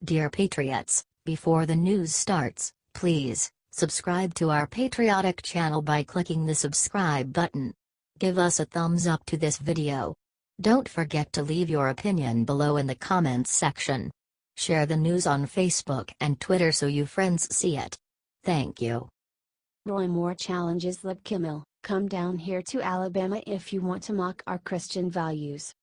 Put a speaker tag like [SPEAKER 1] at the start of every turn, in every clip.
[SPEAKER 1] Dear Patriots, before the news starts, please subscribe to our patriotic channel by clicking the subscribe button. Give us a thumbs up to this video. Don't forget to leave your opinion below in the comments section. Share the news on Facebook and Twitter so you friends see it. Thank you.
[SPEAKER 2] Roy Moore challenges Lib Kimmel, "Come down here to Alabama if you want to mock our Christian values."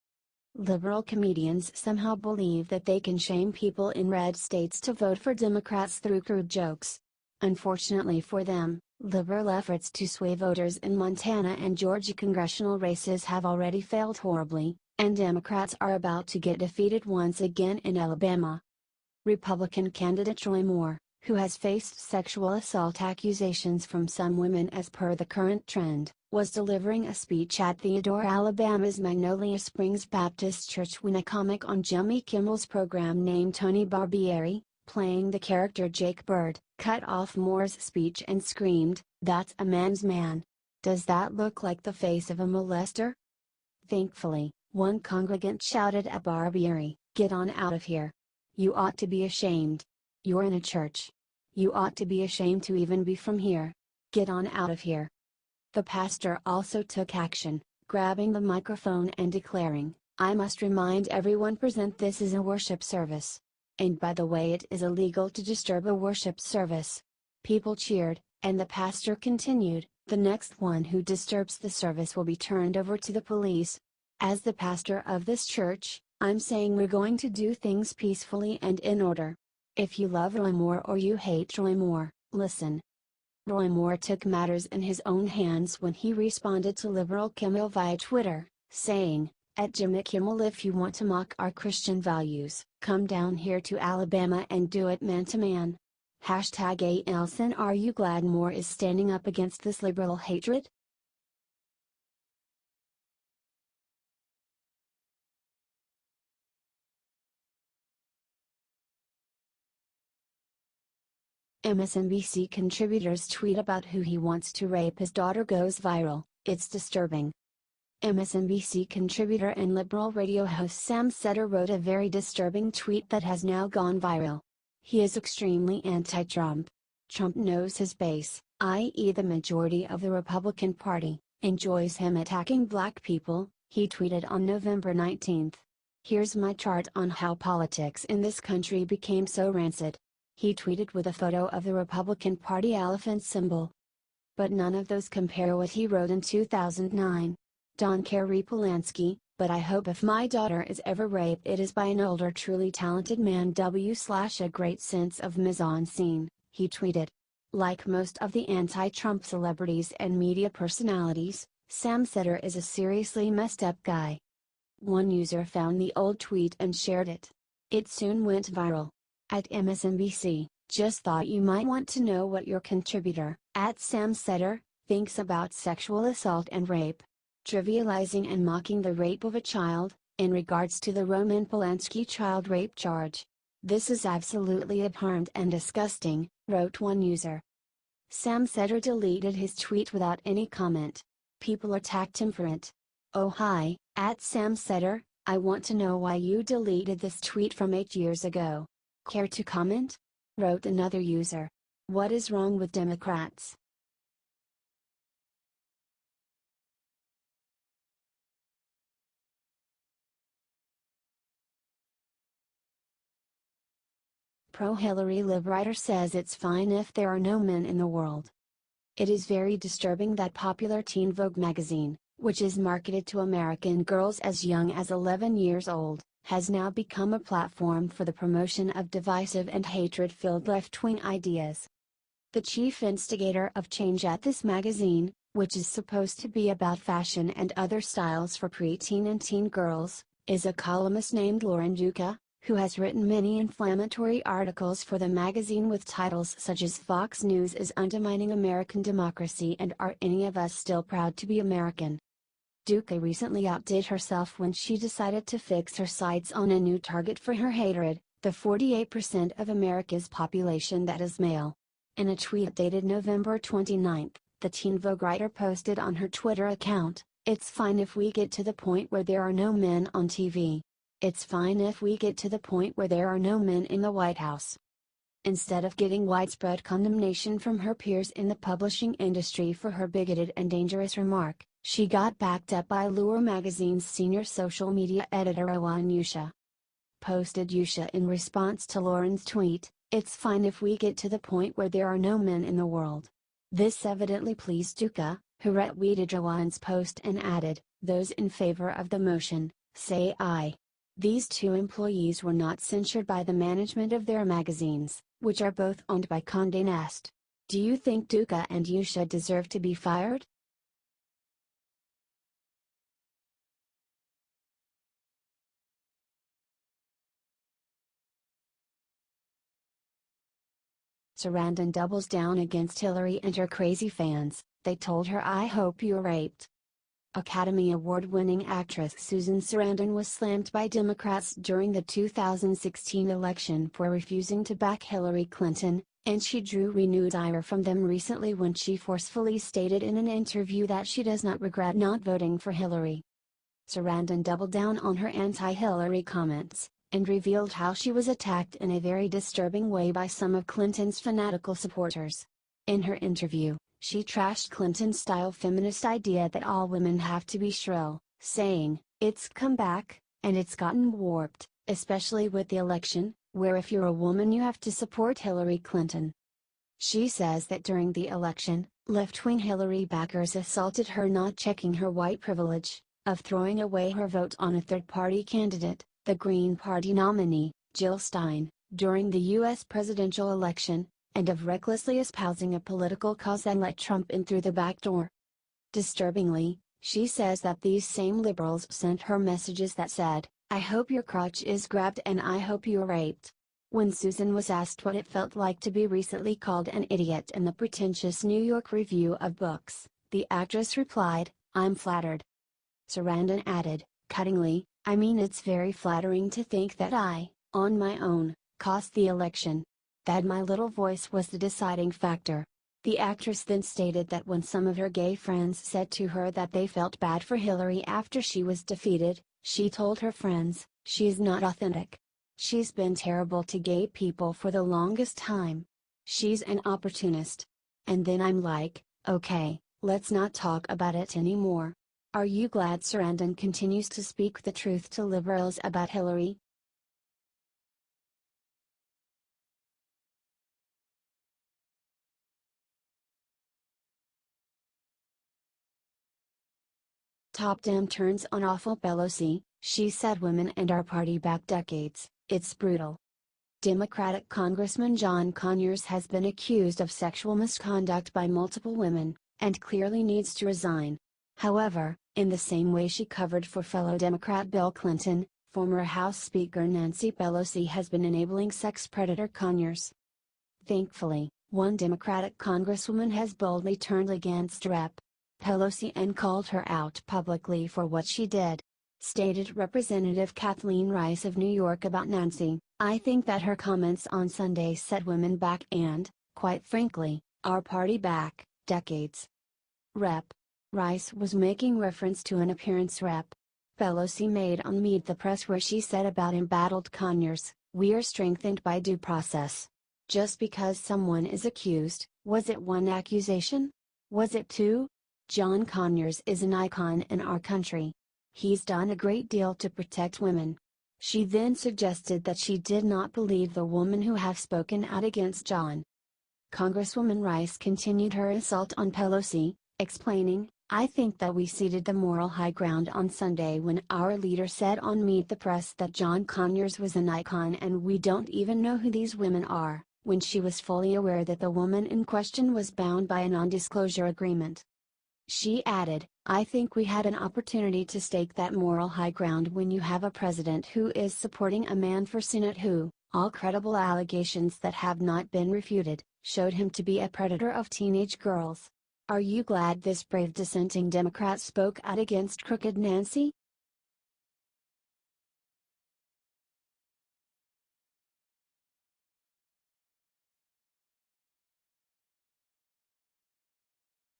[SPEAKER 2] Liberal comedians somehow believe that they can shame people in red states to vote for Democrats through crude jokes. Unfortunately for them, liberal efforts to sway voters in Montana and Georgia congressional races have already failed horribly, and Democrats are about to get defeated once again in Alabama. Republican candidate Roy Moore, who has faced sexual assault accusations from some women as per the current trend, was delivering a speech at Theodore, Alabama's Magnolia Springs Baptist Church when a comic on Jimmy Kimmel's program named Tony Barbieri, playing the character Jake Byrd, cut off Moore's speech and screamed, "That's a man's man. Does that look like the face of a molester?" Thankfully, one congregant shouted at Barbieri, "Get on out of here. You ought to be ashamed. You're in a church. You ought to be ashamed to even be from here. Get on out of here." The pastor also took action, grabbing the microphone and declaring, "I must remind everyone present this is a worship service. And by the way, it is illegal to disturb a worship service." People cheered, and the pastor continued, "The next one who disturbs the service will be turned over to the police. As the pastor of this church, I'm saying we're going to do things peacefully and in order. If you love Roy Moore or you hate Roy Moore, listen." Roy Moore took matters in his own hands when he responded to liberal Kimmel via Twitter, saying, "At Jimmy Kimmel, if you want to mock our Christian values, come down here to Alabama and do it man to man. #ALSON Are you glad Moore is standing up against this liberal hatred?" MSNBC contributor's tweet about who he wants to rape his daughter goes viral. It's disturbing. MSNBC contributor and liberal radio host Sam Seder wrote a very disturbing tweet that has now gone viral. He is extremely anti-Trump. Trump knows his base, i.e. the majority of the Republican Party, enjoys him attacking black people, he tweeted on November 19. "Here's my chart on how politics in this country became so rancid." He tweeted with a photo of the Republican Party elephant symbol. But none of those compare what he wrote in 2009. "Don't care Polanski, but I hope if my daughter is ever raped it is by an older truly talented man / a great sense of mise-en-scene," he tweeted. Like most of the anti-Trump celebrities and media personalities, Sam Seder is a seriously messed up guy. One user found the old tweet and shared it. It soon went viral. At MSNBC, just thought you might want to know what your contributor, @Sam Seder, thinks about sexual assault and rape. Trivializing and mocking the rape of a child, in regards to the Roman Polanski child rape charge. "This is absolutely abhorrent and disgusting," wrote one user. Sam Seder deleted his tweet without any comment. People attacked him for it. "Oh hi, @Sam Seder, I want to know why you deleted this tweet from 8 years ago. Care to comment?" wrote another user. "What is wrong with Democrats?" Pro-Hillary Lib writer says it's fine if there are no men in the world. It is very disturbing that popular teen Vogue magazine, which is marketed to American girls as young as 11 years old, has now become a platform for the promotion of divisive and hatred-filled left-wing ideas. The chief instigator of change at this magazine, which is supposed to be about fashion and other styles for preteen and teen girls, is a columnist named Lauren Duca, who has written many inflammatory articles for the magazine with titles such as "Fox News is undermining American democracy" and "Are any of us still proud to be American?" Duca recently outdid herself when she decided to fix her sights on a new target for her hatred, the 48% of America's population that is male. In a tweet dated November 29, the teen Vogue writer posted on her Twitter account, "It's fine if we get to the point where there are no men on TV. It's fine if we get to the point where there are no men in the White House. Instead of getting widespread condemnation from her peers in the publishing industry for her bigoted and dangerous remark, she got backed up by Allure magazine's senior social media editor Owen Yusha. Posted Yusha in response to Lauren's tweet, "It's fine if we get to the point where there are no men in the world." This evidently pleased Duka, who retweeted Owen's post and added, "Those in favor of the motion, say aye." These two employees were not censured by the management of their magazines, which are both owned by Condé Nast. Do you think Duka and Yusha deserve to be fired? Sarandon doubles down against Hillary and her crazy fans. They told her, "I hope you're raped." Academy Award-winning actress Susan Sarandon was slammed by Democrats during the 2016 election for refusing to back Hillary Clinton, and she drew renewed ire from them recently when she forcefully stated in an interview that she does not regret not voting for Hillary. Sarandon doubled down on her anti-Hillary comments, and revealed how she was attacked in a very disturbing way by some of Clinton's fanatical supporters. In her interview, she trashed Clinton-style feminist idea that all women have to be shrill, saying, "It's come back, and it's gotten warped, especially with the election, where if you're a woman you have to support Hillary Clinton." She says that during the election, left-wing Hillary backers assaulted her not checking her white privilege, of throwing away her vote on a third-party candidate, the Green Party nominee, Jill Stein, during the U.S. presidential election, and of recklessly espousing a political cause and let Trump in through the back door. Disturbingly, she says that these same liberals sent her messages that said, "I hope your crotch is grabbed and I hope you're raped." When Susan was asked what it felt like to be recently called an idiot in the pretentious New York Review of Books, the actress replied, "I'm flattered." Sarandon added, cuttingly, "I mean, it's very flattering to think that I, on my own, cost the election. That my little voice was the deciding factor." The actress then stated that when some of her gay friends said to her that they felt bad for Hillary after she was defeated, she told her friends, "She's not authentic. She's been terrible to gay people for the longest time. She's an opportunist." And then I'm like, okay, let's not talk about it anymore. Are you glad Sarandon continues to speak the truth to liberals about Hillary? Top Dem turns on awful Pelosi. She said women and our party back decades, "It's brutal." Democratic Congressman John Conyers has been accused of sexual misconduct by multiple women, and clearly needs to resign. However, in the same way she covered for fellow Democrat Bill Clinton, former House Speaker Nancy Pelosi has been enabling sex predator Conyers. Thankfully, one Democratic congresswoman has boldly turned against Rep. Pelosi and called her out publicly for what she did. Stated Representative Kathleen Rice of New York about Nancy, "I think that her comments on Sunday set women back and, quite frankly, our party back decades." Rep. Rice was making reference to an appearance Rep. Pelosi made on Meet the Press where she said about embattled Conyers, "We are strengthened by due process. Just because someone is accused, was it one accusation? Was it two? John Conyers is an icon in our country. He's done a great deal to protect women." She then suggested that she did not believe the woman who have spoken out against John. Congresswoman Rice continued her assault on Pelosi, explaining, "I think that we ceded the moral high ground on Sunday when our leader said on Meet the Press that John Conyers was an icon and we don't even know who these women are, when she was fully aware that the woman in question was bound by a non-disclosure agreement." She added, "I think we had an opportunity to stake that moral high ground when you have a president who is supporting a man for Senate who, all credible allegations that have not been refuted, showed him to be a predator of teenage girls. Are you glad this brave dissenting Democrat spoke out against crooked Nancy?"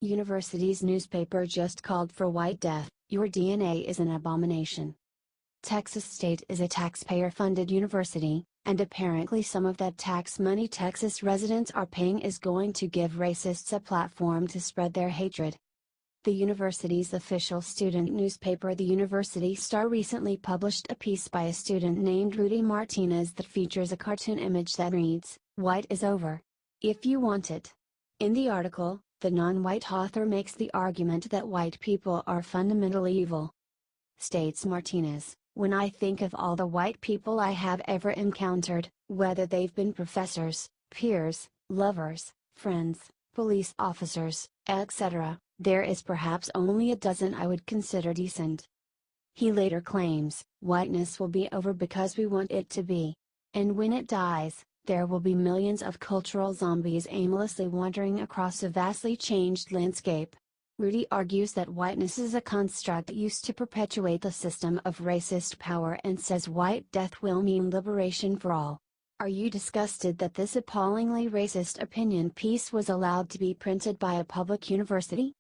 [SPEAKER 2] University's newspaper just called for white death. "Your DNA is an abomination." Texas State is a taxpayer-funded university, and apparently some of that tax money Texas residents are paying is going to give racists a platform to spread their hatred. The university's official student newspaper, the University Star, recently published a piece by a student named Rudy Martinez that features a cartoon image that reads, "White is over. If you want it." In the article, the non-white author makes the argument that white people are fundamentally evil. States Martinez, "When I think of all the white people I have ever encountered, whether they've been professors, peers, lovers, friends, police officers, etc., there is perhaps only a dozen I would consider decent." He later claims, "Whiteness will be over because we want it to be. And when it dies, there will be millions of cultural zombies aimlessly wandering across a vastly changed landscape." Rudy argues that whiteness is a construct used to perpetuate the system of racist power and says white death will mean liberation for all. Are you disgusted that this appallingly racist opinion piece was allowed to be printed by a public university?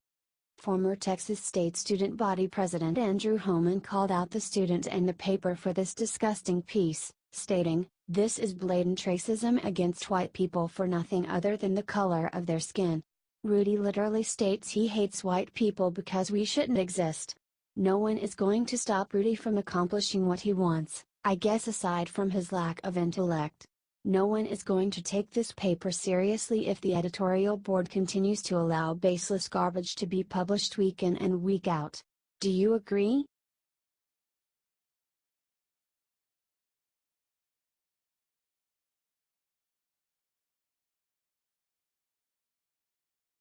[SPEAKER 2] Former Texas State Student Body President Andrew Homan called out the student and the paper for this disgusting piece, stating, "This is blatant racism against white people for nothing other than the color of their skin." Rudy literally states he hates white people because we shouldn't exist. No one is going to stop Rudy from accomplishing what he wants, I guess, aside from his lack of intellect. No one is going to take this paper seriously if the editorial board continues to allow baseless garbage to be published week in and week out. Do you agree?